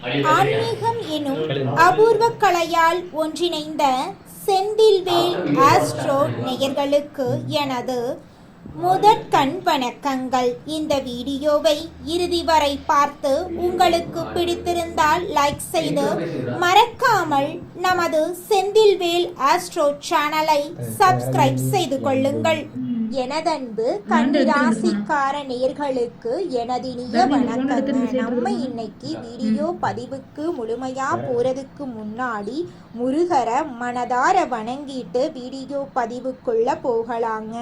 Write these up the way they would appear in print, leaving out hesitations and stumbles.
ஆன்மீகம் எனும் அபூர்வ கலையால் ஒன்றிணைந்த செந்தில்வேல் ஆஸ்ட்ரோ நேயர்களுக்கு எனது முதற்கண் வணக்கங்கள். இந்த வீடியோவை இறுதி வரை பார்த்து உங்களுக்கு பிடித்திருந்தால் லைக் செய்து மறக்காமல் நமது செந்தில்வேல் ஆஸ்ட்ரோ சேனலை சப்ஸ்கிரைப் செய்து கொள்ளுங்கள். எனதன்பு கன்னிராசிக்கார நேயர்களுக்கு எனதினிய வணக்கங்க. நம்ம இன்னைக்கு வீடியோ பதிவுக்கு முழுமையா போறதுக்கு முன்னாடி முருகரை மனதார வணங்கிட்டு வீடியோ பதிவுக்குள்ள போகலாங்க.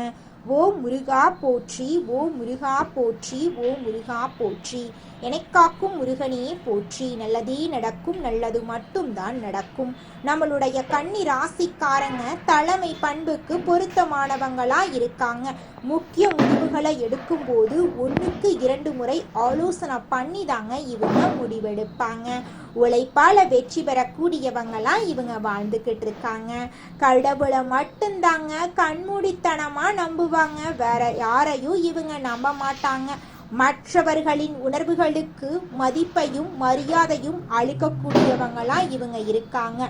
ஓ முருகா போற்றி, ஓ முருகா போற்றி, ஓ முருகா போற்றி. எனக்காக்கும் முருகனே போற்றி. நல்லதே நடக்கும், நல்லது மட்டும்தான் நடக்கும். நம்மளுடைய கன்னி ராசிக்காரங்க தலைமை பண்புக்கு பொருத்தமானவங்களா இருக்காங்க. முக்கிய முடிவுகளை எடுக்கும் போது 1க்கு 2 முறை ஆலோசனை பண்ணி தாங்க இவங்க முடிவெடுப்பாங்க. உழைப்பால வெற்றி பெறக்கூடியவங்களா இவங்க வாழ்ந்துகிட்டு இருக்காங்க. கடவுளை மட்டும்தாங்க கண்மூடித்தனமா நம்புவாங்க. வேற யாரையும் இவங்க நம்ப மாட்டாங்க. மற்றவர்களின் உணர்வுகளுக்கு மதிப்பையும் மரியாதையும் அளிக்கக்கூடியவங்களா இவங்க இருக்காங்க.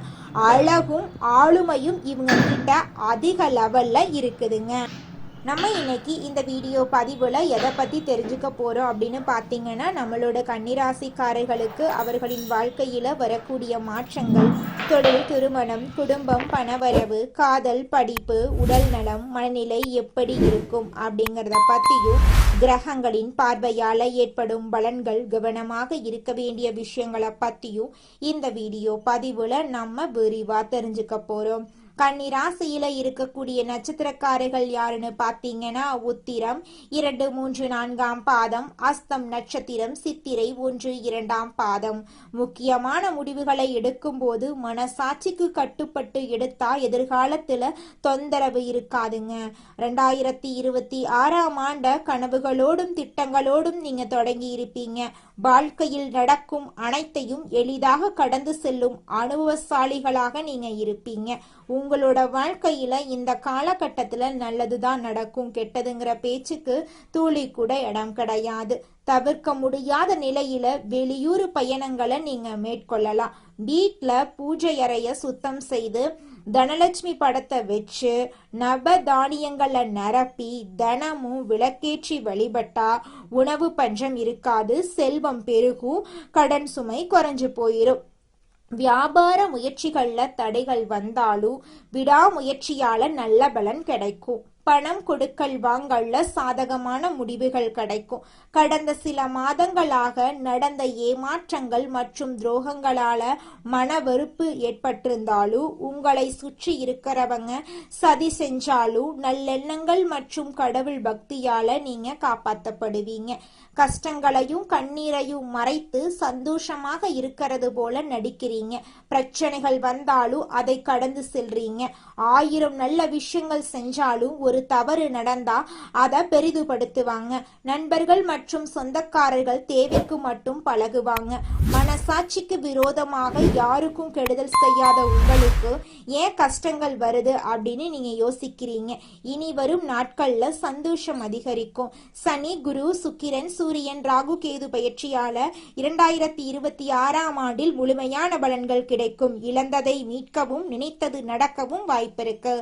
அழகும் ஆளுமையும் இவங்க கிட்ட அதிக லெவல்ல இருக்குதுங்க. நம்ம இன்னைக்கு இந்த வீடியோ பதிவில் எதை பற்றி தெரிஞ்சுக்க போகிறோம் அப்படின்னு பார்த்தீங்கன்னா, நம்மளோட கன்னிராசிக்காரர்களுக்கு அவர்களின் வாழ்க்கையில் வரக்கூடிய மாற்றங்கள், தொழில், திருமணம், குடும்பம், பணவரவு, காதல், படிப்பு, உடல் நலம், மனநிலை எப்படி இருக்கும் அப்படிங்கிறத பற்றியும், கிரகங்களின் பார்வையால் ஏற்படும் பலன்கள், கவனமாக இருக்க வேண்டிய விஷயங்களை பற்றியும் இந்த வீடியோ பதிவில் நம்ம விரிவாக தெரிஞ்சுக்க போகிறோம். கன்னி ராசியில இருக்கக்கூடிய நட்சத்திரக்காரர்கள் யாருன்னு பார்த்தீங்கன்னா, உத்திரம் 2, 3, 4ஆம் பாதம், அஸ்தம் நட்சத்திரம், சித்திரை 1, 2ஆம் பாதம். முக்கியமான முடிவுகளை எடுக்கும் போது மனசாட்சிக்கு கட்டுப்பட்டு எடுத்தா எதிர்காலத்துல தொந்தரவு இருக்காதுங்க. 2026ஆம் ஆண்ட கனவுகளோடும் திட்டங்களோடும் நீங்க தொடங்கி இருப்பீங்க. வாழ்க்கையில் நடக்கும் அனைத்தையும் எளிதாக கடந்து செல்லும் அனுபவசாலிகளாக நீங்க இருப்பீங்க. உங்களோட வாழ்க்கையில இந்த காலகட்டத்துல நல்லதுதான் நடக்கும், கெட்டதுங்கிற பேச்சுக்கு துளி கூட இடம் கிடையாது. தவிர்க்க முடியாத நிலையில வெளியூர் பயணங்களை நீங்க மேற்கொள்ளலாம். வீட்டுல பூஜை அறைய சுத்தம் செய்து தனலட்சுமி படத்தை வச்சு நவ தானியங்களை நிரப்பி தினமும் விளக்கேற்றி வழிபட்டா உணவு பஞ்சம் இருக்காது, செல்வம் பெருகும், கடன் சுமை குறைஞ்சு போயிரும். வியாபார முயற்சிகள்ல தடைகள் வந்தாலும் விடாமுயற்சியால நல்ல பலன் கிடைக்கும். பணம் கொடுக்கல் வாங்கல்ல சாதகமான முடிவுகள் கிடைக்கும். கடந்த சில மாதங்களாக நடந்த ஏமாற்றங்கள் மற்றும் துரோகங்களால மன வெறுப்பு ஏற்பட்டிருந்தாலும், உங்களை சுற்றி இருக்கிறவங்க சதி செஞ்சாலும் நல்லெண்ணங்கள் மற்றும் கடவுள் பக்தியால நீங்க காப்பாற்றப்படுவீங்க. கஷ்டங்களையும் கண்ணீரையும் மறைத்து சந்தோஷமாக இருக்கிறது போல நடிக்கிறீங்க. பிரச்சனைகள் வந்தாலும் அதை கடந்து செல்றீங்க. 1000 நல்ல விஷயங்கள் செஞ்சாலும் ஒரு தவறு நடந்தா அதை பெரிதுபடுத்துவாங்க. நண்பர்கள் மற்றும் சொந்தக்காரர்கள் தேவைக்கு மட்டும் பழகுவாங்க. மனசாட்சிக்கு விரோதமாக யாருக்கும் கெடுதல் செய்யாத உங்களுக்கு ஏன் கஷ்டங்கள் வருது அப்படின்னு நீங்க யோசிக்கிறீங்க. இனி வரும் நாட்கள்ல சந்தோஷம் அதிகரிக்கும். சனி, குரு, சுக்கிரன், சூரியன், ராகு, கேது பயிற்சியால 2026ஆம் ஆண்டில் முழுமையான பலன்கள் கிடைக்கும். இழந்ததை மீட்கவும் நினைத்தது நடக்கவும் வாய்ப்பிருக்கு.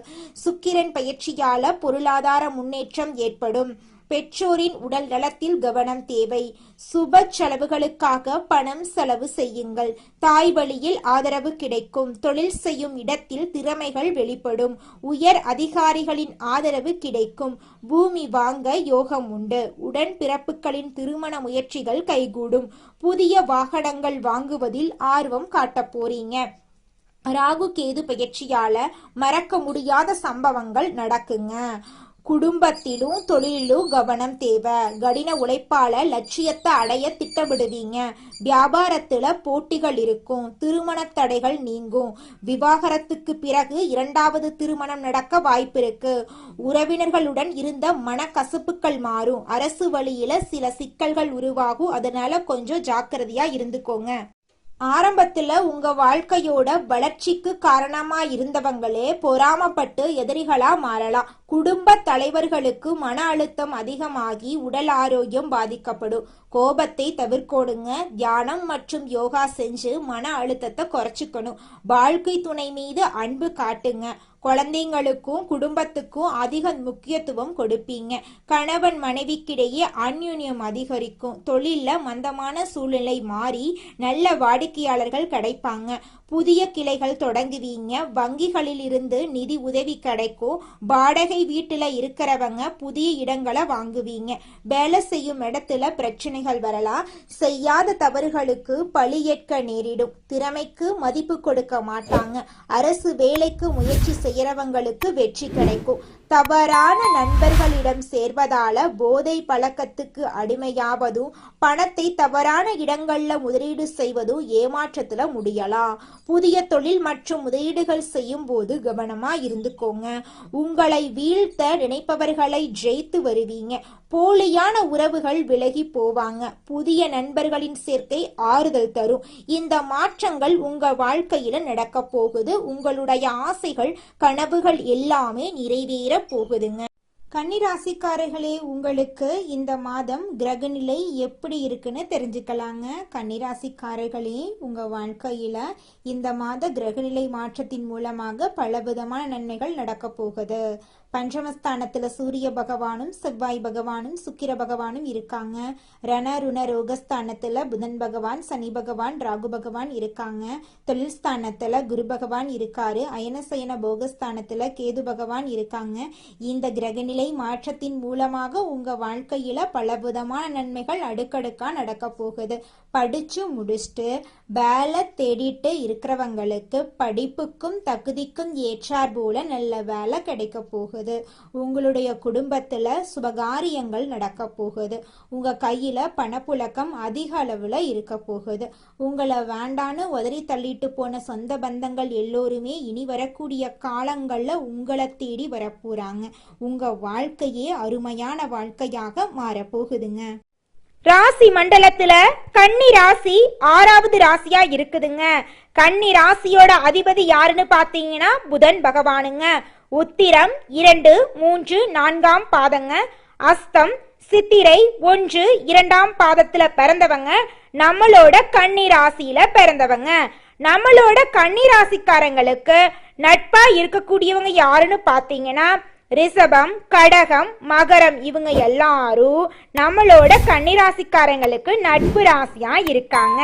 சுக்கிரன் பயிற்சியால பொருளாதார முன்னேற்றம் ஏற்படும். பெற்றோரின் உடல் நலத்தில் கவனம் தேவை. சுப செலவுகளுக்காக பணம் செலவு செய்யுங்கள். தாய் வழியில் ஆதரவு கிடைக்கும். தொழில் செய்யும் இடத்தில் திறமைகள் வெளிப்படும். உயர் அதிகாரிகளின் ஆதரவு கிடைக்கும். பூமி வாங்க யோகம் உண்டு. உடன் பிறப்புகளின் திருமண முயற்சிகள் கைகூடும். புதிய வாகனங்கள் வாங்குவதில் ஆர்வம் காட்ட போறீங்க. ராகு கேது பயிற்சியால மறக்க முடியாத சம்பவங்கள் நடக்குங்க. குடும்பத்திலும் தொழிலும் கவனம் தேவை. கடின உழைப்பால லட்சியத்தை அடைய திட்டமிடுவீங்க. வியாபாரத்துல போட்டிகள் இருக்கும். திருமண தடைகள் நீங்கும். விவாகரத்துக்கு பிறகு 2வது திருமணம் நடக்க வாய்ப்பிருக்கு. உறவினர்களுடன் இருந்த மனக்கசப்புகள் மாறும். அரசு வழியில சில சிக்கல்கள் உருவாகும். அதனால கொஞ்சம் ஜாக்கிரதையா இருந்துக்கோங்க. ஆரம்பத்துல உங்க வாழ்க்கையோட வளர்ச்சிக்கு காரணமா இருந்தவங்களே பொறாமப்பட்டு எதிரிகளா மாறலாம். குடும்ப தலைவர்களுக்கு மன அழுத்தம் அதிகமாகி உடல் ஆரோக்கியம் பாதிக்கப்படும். கோபத்தை தவிர்க்கணுங்க. தியானம் மற்றும் யோகா செஞ்சு மன அழுத்தத்தை குறைச்சிக்கணும். வாழ்க்கை துணை மீது அன்பு காட்டுங்க. குழந்தைங்களுக்கும் குடும்பத்துக்கும் அதிக முக்கியத்துவம் கொடுப்பீங்க. கணவன் மனைவிக்கிடையே அந்யுன்யம் அதிகரிக்கும். தொழில்ல மந்தமான சூழ்நிலை மாறி நல்ல வாடிக்கையாளர்கள் கிடைப்பாங்க. புதிய கிளைகள் தொடங்குவீங்க. வங்கிகளில் இருந்து நிதி உதவி கிடைக்கும். வாடகை வீட்டுல இருக்கிறவங்க புதிய இடங்களை வாங்குவீங்க. வேலை செய்யும் இடத்துல பிரச்சனைகள் வரலாம். செய்யாத தவறுகளுக்கு பழி ஏற்க நேரிடும். திறமைக்கு மதிப்பு கொடுக்க மாட்டாங்க. அரசு வேலைக்கு முயற்சி செய்யறவங்களுக்கு வெற்றி கிடைக்கும். தவறான நண்பர்களிடம் சேர்வதால போதை பழக்கத்துக்கு அடிமையாவதும் பணத்தை தவறான இடங்கள்ல முதலீடு செய்வதும் ஏமாற்றத்துல முடியலாம். புதிய தொழில் மற்றும் முதலீடுகள் செய்யும் போது கவனமா இருந்துக்கோங்க. உங்களை வீழ்த்த நினைப்பவர்களை ஜெயித்து வருவீங்க. போலியான உறவுகள் விலகி போவாங்க. புதிய நண்பர்களின் சேர்க்கை ஆறுதல் தரும். இந்த மாற்றங்கள் உங்க வாழ்க்கையில நடக்க போகுது. உங்களுடைய ஆசைகள் கனவுகள் எல்லாமே நிறைவேற போகுதுங்க. கன்னிராசிக்காரர்களே, உங்களுக்கு இந்த மாதம் கிரகநிலை எப்படி இருக்குன்னு தெரிஞ்சுக்கலாங்க. கன்னிராசிக்காரர்களே, உங்க வாழ்க்கையில இந்த மாத கிரகநிலை மாற்றத்தின் மூலமாக பலவிதமான நன்மைகள் நடக்க போகுது. பஞ்சமஸ்தானத்துல சூரிய பகவானும் செவ்வாய் பகவானும் சுக்கிர பகவானும் இருக்காங்க. ரண ருண ரோகஸ்தானத்துல புதன் பகவான், சனி பகவான், ராகு பகவான் இருக்காங்க. தொழில் ஸ்தானத்துல குரு பகவான் இருக்காரு. அயனசயன போகஸ்தானத்துல கேது பகவான் இருக்காங்க. இந்த கிரகநிலை மாற்றத்தின் மூலமாக உங்க வாழ்க்கையில பலவிதமான நன்மைகள் அடுக்கடுக்கா நடக்க போகுது. படிச்சு முடிச்சுட்டு வேலை தேடிட்டு இருக்கிறவங்களுக்கு படிப்புக்கும் தகுதிக்கும் ஏற்றார் போல நல்ல வேலை கிடைக்க போகுது. உங்களுடைய குடும்பத்துல சுபகாரியங்கள் நடக்க போகுது. உங்க கையில பணப்புழக்கம் அதிக அளவுல இருக்க போகுது. உங்களை வேண்டான்னு உதறி தள்ளிட்டு போன சொந்த பந்தங்கள் எல்லோருமே இனி வரக்கூடிய காலங்கள்ல உங்களை தேடி வரப்போறாங்க. உங்க வாழ்க்கையே அருமையான வாழ்க்கையாக மாறப்போகுதுங்க. ராசி மண்டலத்துல கன்னி ராசி 6வது ராசியா இருக்குதுங்க. கன்னி ராசியோட அதிபதி யாருன்னு பாத்தீங்கன்னா புதன் பகவானுங்க. உத்திரம் 2, 3, 4ஆம் பாதங்க. அஸ்தம், சித்திரை 1, 2ஆம் பாதத்துல பிறந்தவங்க நம்மளோட கன்னி ராசியில பிறந்தவங்க. நம்மளோட கன்னி ராசிக்காரங்களுக்கு நட்பா இருக்கக்கூடியவங்க யாருன்னு பாத்தீங்கன்னா ரிஷபம், கடகம், மகரம் இவங்க எல்லாரும் நம்மளோட கன்னிராசிக்காரங்களுக்கு நட்பு ராசியா இருக்காங்க.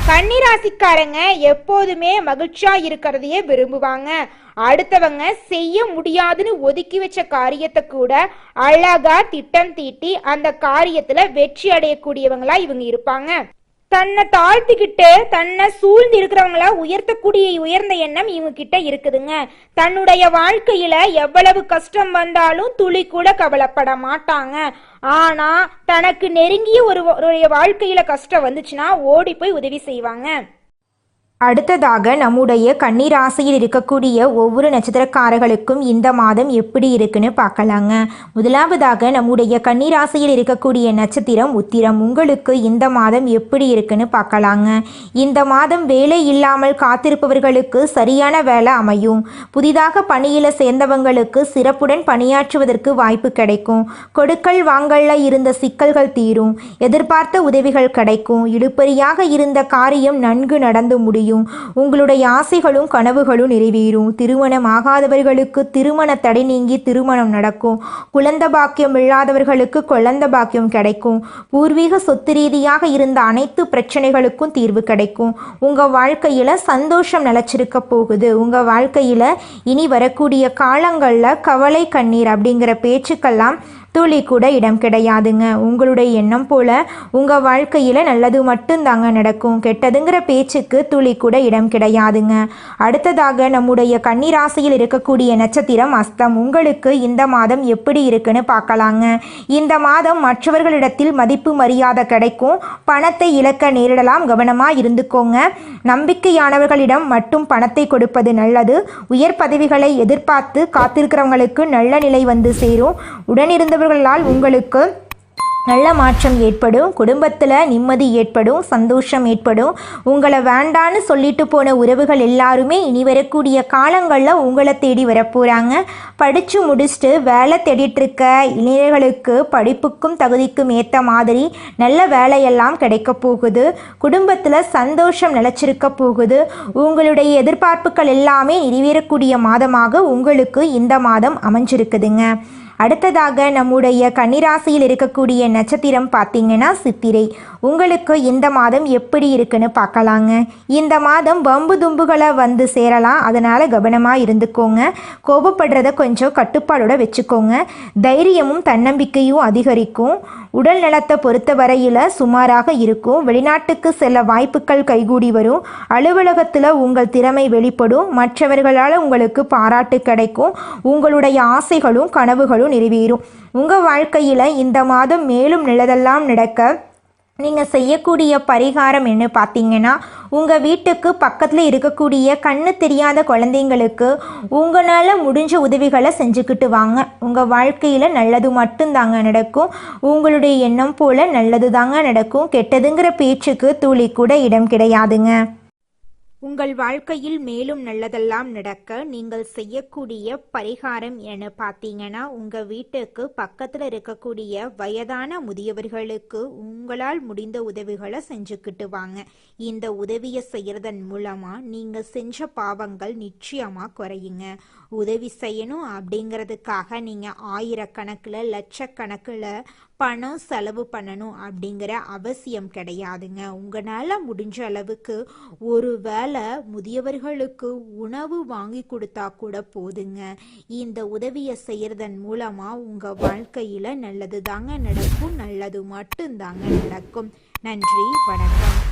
கன்னிராசிக்காரங்க எப்போதுமே மகிழ்ச்சியா இருக்கிறதையே விரும்புவாங்க. அடுத்தவங்க செய்ய முடியாதுன்னு ஒதுக்கி வச்ச காரியத்தை கூட அழகா திட்டம் தீட்டி அந்த காரியத்துல வெற்றி அடையக்கூடியவங்களா இவங்க இருப்பாங்க. தன்னை தாழ்த்திக்கிட்டு தன்னை சூழ்ந்து இருக்கிறவங்கள உயர்த்தக்கூடிய உயர்ந்த எண்ணம் இவங்க கிட்ட இருக்குதுங்க. தன்னுடைய வாழ்க்கையில எவ்வளவு கஷ்டம் வந்தாலும் துளி கூட கவலைப்பட மாட்டாங்க. ஆனா தனக்கு நெருங்கிய ஒரு வாழ்க்கையில கஷ்டம் வந்துச்சுன்னா ஓடி போய் உதவி செய்வாங்க. அடுத்ததாக நம்முடைய கன்னிராசியில் இருக்கக்கூடிய ஒவ்வொரு நட்சத்திரக்காரர்களுக்கும் இந்த மாதம் எப்படி இருக்குன்னு பார்க்கலாங்க. முதலாவதாக நம்முடைய கன்னிராசியில் இருக்கக்கூடிய நட்சத்திரம் உத்திரம். உங்களுக்கு இந்த மாதம் எப்படி இருக்குன்னு பார்க்கலாங்க. இந்த மாதம் வேலை இல்லாமல் காத்திருப்பவர்களுக்கு சரியான வேலை அமையும். புதிதாக பணியில் சேர்ந்தவங்களுக்கு சிறப்புடன் பணியாற்றுவதற்கு வாய்ப்பு கிடைக்கும். கொடுக்கல் வாங்கல்ல இருந்த சிக்கல்கள் தீரும். எதிர்பார்த்த உதவிகள் கிடைக்கும். இழுபறியாக இருந்த காரியம் நன்கு நடந்து முடியும். உங்களுடைய ஆசைகளும் கனவுகளும் நிறைவேறும். திருமணம் ஆகாதவர்களுக்கு திருமண தடை நீங்கி திருமணம் நடக்கும். குழந்தை பாக்கியம் இல்லாதவர்களுக்கு குழந்தை பாக்கியம் கிடைக்கும். பூர்வீக சொத்து ரீதியாக இருந்த அனைத்து பிரச்சனைகளுக்கும் தீர்வு கிடைக்கும். உங்க வாழ்க்கையில சந்தோஷம் நிலைச்சிருக்க போகுது. உங்க வாழ்க்கையில இனி வரக்கூடிய காலங்கள்ல கவலை கண்ணீர் அப்படிங்கிற பேச்சுக்கெல்லாம் துளி கூட இடம் கிடையாதுங்க. உங்களுடைய எண்ணம் போல உங்கள் வாழ்க்கையில் நல்லது மட்டும்தாங்க நடக்கும். கெட்டதுங்கிற பேச்சுக்கு துளி கூட இடம் கிடையாதுங்க. அடுத்ததாக நம்முடைய கன்னிராசியில் இருக்கக்கூடிய நட்சத்திரம் அஸ்தம். உங்களுக்கு இந்த மாதம் எப்படி இருக்குன்னு பார்க்கலாங்க. இந்த மாதம் மற்றவர்களிடத்தில் மதிப்பு மரியாதை கிடைக்கும். பணத்தை இழக்க நேரிடலாம். கவனமாக இருந்துக்கோங்க. நம்பிக்கையானவர்களிடம் மட்டும் பணத்தை கொடுப்பது நல்லது. உயர் பதவிகளை எதிர்பார்த்து காத்திருக்கிறவங்களுக்கு நல்ல நிலை வந்து சேரும். உடனிருந்த உங்களுக்கு நல்ல மாற்றம் ஏற்படும். குடும்பத்தில் நிம்மதி ஏற்படும், சந்தோஷம் ஏற்படும். உங்களை வேண்டான்னு சொல்லிட்டு போன உறவுகள் எல்லாருமே இனி வரக்கூடிய காலங்களில் உங்களை தேடி வரப்போகிறாங்க. படித்து முடிச்சுட்டு வேலை தேடிட்டு இருக்க இளைஞர்களுக்கு படிப்புக்கும் தகுதிக்கும் ஏற்ற மாதிரி நல்ல வேலையெல்லாம் கிடைக்க போகுது. குடும்பத்தில் சந்தோஷம் நிலச்சிருக்க போகுது. உங்களுடைய எதிர்பார்ப்புகள் எல்லாமே நிறைவேறக்கூடிய மாதமாக உங்களுக்கு இந்த மாதம் அமைஞ்சிருக்குதுங்க. அடுத்ததாக நம்முடைய கன்னிராசியில் இருக்கக்கூடிய நட்சத்திரம் பார்த்தீங்கன்னா சித்திரை. உங்களுக்கு இந்த மாதம் எப்படி இருக்குன்னு பார்க்கலாங்க. இந்த மாதம் வம்பு தும்புகளை வந்து சேரலாம், அதனால் கவனமாக இருந்துக்கோங்க. கோபப்படுறத கொஞ்சம் கட்டுப்பாடோட வச்சுக்கோங்க. தைரியமும் தன்னம்பிக்கையும் அதிகரிக்கும். உடல் நலத்தை பொறுத்த வரையில் சுமாராக இருக்கும். வெளிநாட்டுக்கு செல்ல வாய்ப்புகள் கைகூடி வரும். அலுவலகத்தில் உங்கள் திறமை வெளிப்படும். மற்றவர்களால் உங்களுக்கு பாராட்டு கிடைக்கும். உங்களுடைய ஆசைகளும் கனவுகளும் நிறைவேறும். உங்கள் வாழ்க்கையில் இந்த மாதம் மேலும் நல்லதெல்லாம் நடக்க நீங்கள் செய்யக்கூடிய பரிகாரம் என்ன பார்த்தீங்கன்னா, உங்கள் வீட்டுக்கு பக்கத்தில் இருக்கக்கூடிய கண்ணு தெரியாத குழந்தைங்களுக்கு உங்களால் முடிஞ்ச உதவிகளை செஞ்சுக்கிட்டு வாங்க. உங்கள் வாழ்க்கையில் நல்லது மட்டும்தாங்க நடக்கும். உங்களுடைய எண்ணம் போல் நல்லது தாங்க நடக்கும். கெட்டதுங்கிற பேச்சுக்கு துளி கூட இடம் கிடையாதுங்க. உங்கள் வாழ்க்கையில் மேலும் நல்லதெல்லாம் நடக்க நீங்கள் செய்யக்கூடிய பரிகாரம் என பார்த்தீங்கன்னா, உங்கள் வீட்டுக்கு பக்கத்தில் இருக்கக்கூடிய வயதான முதியவர்களுக்கு உங்களால் முடிந்த உதவிகளை செஞ்சுக்கிட்டு வாங்க. இந்த உதவியை செய்கிறதன் மூலமாக நீங்கள் செஞ்ச பாவங்கள் நிச்சயமாக குறையுங்க. உதவி செய்யணும் அப்படிங்கிறதுக்காக நீங்கள் ஆயிரக்கணக்கில் லட்சக்கணக்கில் பணம் செலவு பண்ணணும் அப்படிங்கிற அவசியம் கிடையாதுங்க. உங்களால் முடிஞ்ச அளவுக்கு ஒரு வேளை முதியவர்களுக்கு உணவு வாங்கி கொடுத்தா கூட போதுங்க. இந்த உதவியை செய்கிறதன் மூலமாக உங்கள் வாழ்க்கையில் நல்லது தாங்க நடக்கும். நல்லது மட்டும்தாங்க நடக்கும். நன்றி, வணக்கம்.